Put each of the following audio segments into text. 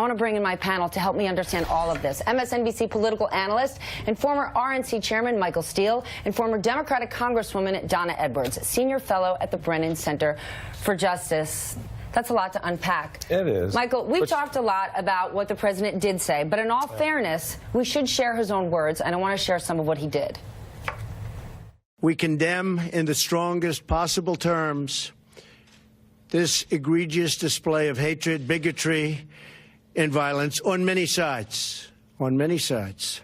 want to bring in my panel to help me understand all of this. MSNBC political analyst and former RNC chairman Michael Steele and former Democratic Congresswoman Donna Edwards, senior fellow at the Brennan Center for Justice. That's a lot to unpack. It is. Michael, we've talked a lot about what the president did say, but in all fairness, we should share his own words, and I want to share some of what he did. We condemn in the strongest possible terms this egregious display of hatred, bigotry, and violence on many sides. On many sides.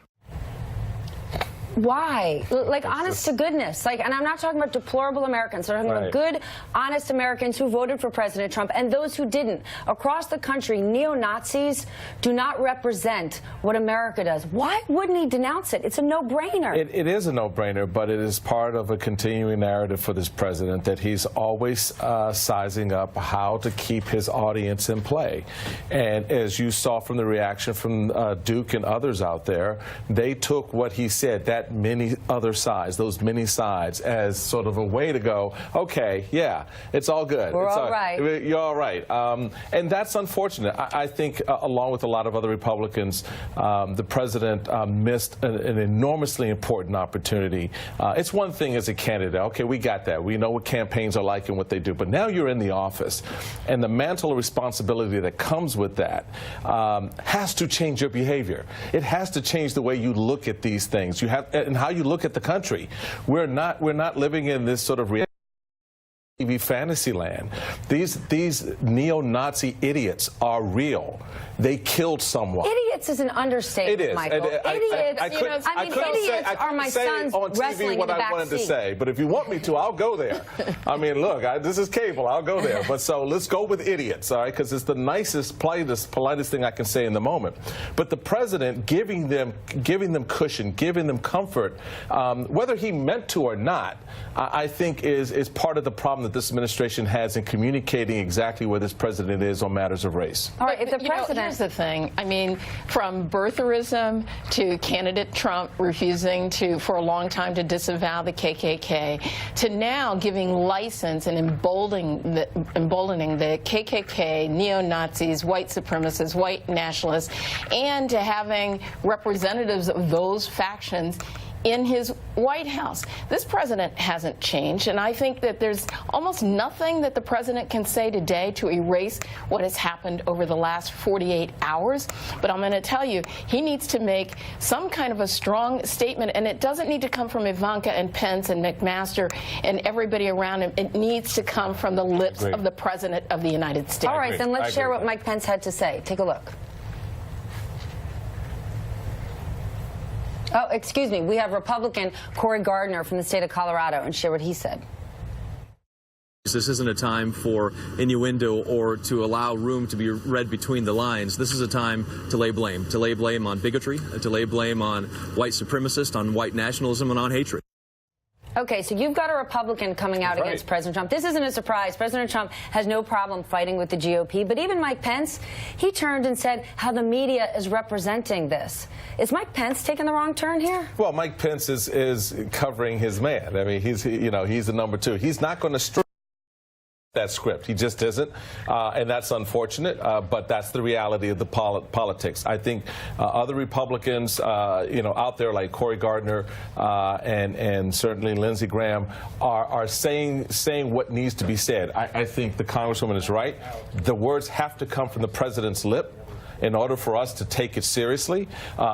Why? Like, honest to goodness. Like, and I'm not talking about deplorable Americans. I'm talking about good, honest Americans who voted for President Trump and those who didn't. Across the country, neo-Nazis do not represent what America does. Why wouldn't he denounce it? It's a no-brainer. It is a no-brainer, but it is part of a continuing narrative for this president that he's always sizing up how to keep his audience in play. And as you saw from the reaction from Duke and others out there, they took what he said, that many other sides, those many sides, as sort of a way to go, okay, yeah, it's all good. We're it's all right. You're all right. And that's unfortunate. I think, along with a lot of other Republicans, the president missed an enormously important opportunity. It's one thing as a candidate. Okay, we got that. We know what campaigns are like and what they do. But now you're in the office, and the mantle of responsibility that comes with that has to change your behavior. It has to change the way you look at these things. You have, and how you look at the country. We're not living in this sort of TV fantasy land. These neo-Nazi idiots are real. They killed someone. Idiots is an understatement, it is. Michael. Idiots, idiots are my son's on TV what I wanted to say, but if you want me to, I'll go there. I mean, look, this is cable. I'll go there. But so let's go with idiots, all right? Because it's the nicest, politest thing I can say in the moment. But the president giving them cushion, giving them comfort, whether he meant to or not, I think is part of the problem that this administration has in communicating exactly where this president is on matters of race. All right, if the president... Here's the thing. I mean, from birtherism to candidate Trump refusing for a long time to disavow the KKK, to now giving license and emboldening the KKK, neo-Nazis, white supremacists, white nationalists, and to having representatives of those factions in his White House. This president hasn't changed, and I think that there's almost nothing that the president can say today to erase what has happened over the last 48 hours. But I'm going to tell you, he needs to make some kind of a strong statement, and it doesn't need to come from Ivanka and Pence and McMaster and everybody around him. It needs to come from the lips of the President of the United States. All right, then let's share what Mike Pence had to say. Take a look. Oh, excuse me. We have Republican Cory Gardner from the state of Colorado, and share what he said. This isn't a time for innuendo or to allow room to be read between the lines. This is a time to lay blame on bigotry, to lay blame on white supremacists, on white nationalism, and on hatred. Okay, so you've got a Republican coming out against President Trump. This isn't a surprise. President Trump has no problem fighting with the GOP, but even Mike Pence, he turned and said how the media is representing this. Is Mike Pence taking the wrong turn here? Well, Mike Pence is covering his man. I mean, he's the number two. He's not going to strip that script. He just isn't, and that's unfortunate, but that's the reality of the politics. I think other Republicans, out there like Cory Gardner and certainly Lindsey Graham are saying what needs to be said. I think the Congresswoman is right. The words have to come from the president's lip in order for us to take it seriously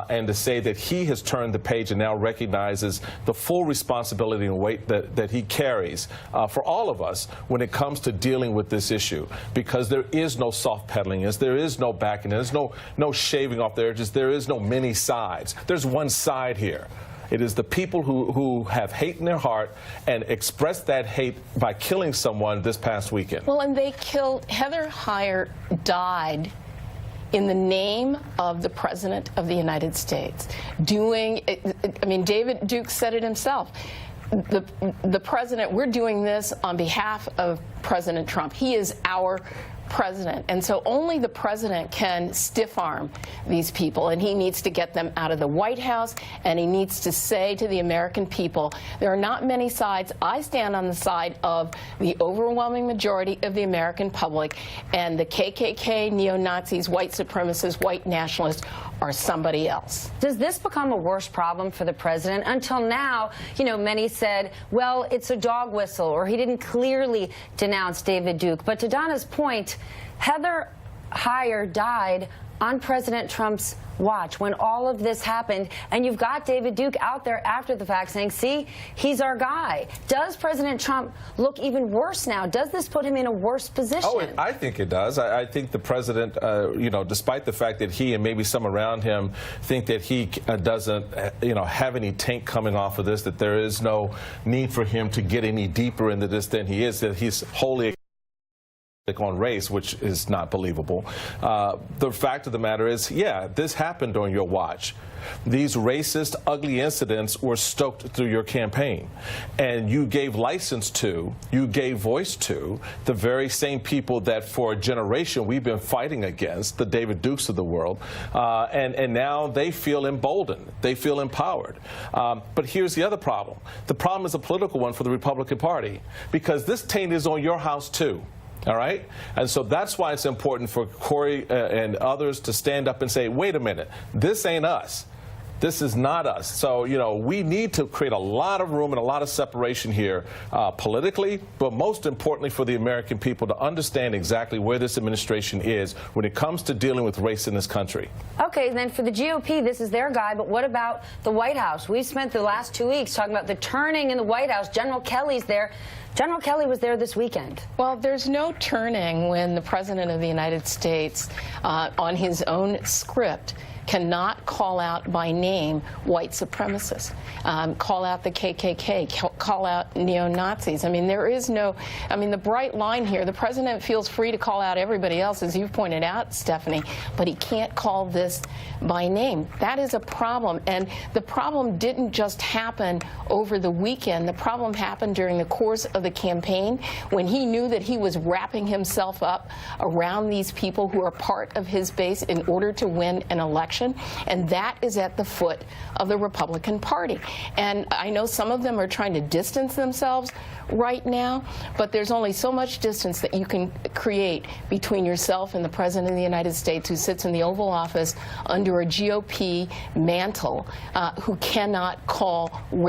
and to say that he has turned the page and now recognizes the full responsibility and weight that he carries for all of us when it comes to dealing with this issue. Because there is no soft pedaling, there is no backing, there's no shaving off the edges, there is no many sides. There's one side here. It is the people who have hate in their heart and expressed that hate by killing someone this past weekend. Well, and they killed, Heather Heyer died in the name of the President of the United States. I mean, David Duke said it himself. The president, we're doing this on behalf of President Trump. He is our president. And so only the president can stiff-arm these people, and he needs to get them out of the White House, and he needs to say to the American people, there are not many sides. I stand on the side of the overwhelming majority of the American public, and the KKK, neo-Nazis, white supremacists, white nationalists are somebody else. Does this become a worse problem for the president? Until now, you know, many said, well, it's a dog whistle, or he didn't clearly denounce David Duke. But to Donna's point, Heather Heyer died on President Trump's watch when all of this happened, and you've got David Duke out there after the fact saying, see, he's our guy. Does President Trump look even worse now? Does this put him in a worse position? Oh, I think it does. I think the president, you know, despite the fact that he and maybe some around him think that he doesn't, you know, have any taint coming off of this, that there is no need for him to get any deeper into this than he is, that he's wholly on race, which is not believable. The fact of the matter is, yeah, this happened during your watch. These racist, ugly incidents were stoked through your campaign. And you gave license to, you gave voice to the very same people that for a generation we've been fighting against, the David Dukes of the world. And now they feel emboldened. They feel empowered. But here's the other problem. The problem is a political one for the Republican Party, because this taint is on your house, too. All right? And so that's why it's important for Corey and others to stand up and say, wait a minute, this ain't us. This is not us. So, you know, we need to create a lot of room and a lot of separation here politically, but most importantly for the American people to understand exactly where this administration is when it comes to dealing with race in this country. Okay, then for the GOP, this is their guy, but what about the White House? We've spent the last 2 weeks talking about the turning in the White House. General Kelly's there. General Kelly was there this weekend. Well, there's no turning when the President of the United States, on his own script, cannot call out by name white supremacists, call out the KKK, call out neo-Nazis. I mean, there is no, I mean, the bright line here, the president feels free to call out everybody else, as you've pointed out, Stephanie, but he can't call this by name. That is a problem, and the problem didn't just happen over the weekend. The problem happened during the course of the campaign when he knew that he was wrapping himself up around these people who are part of his base in order to win an election. And that is at the foot of the Republican Party. And I know some of them are trying to distance themselves right now, but there's only so much distance that you can create between yourself and the President of the United States, who sits in the Oval Office under a GOP mantle, who cannot call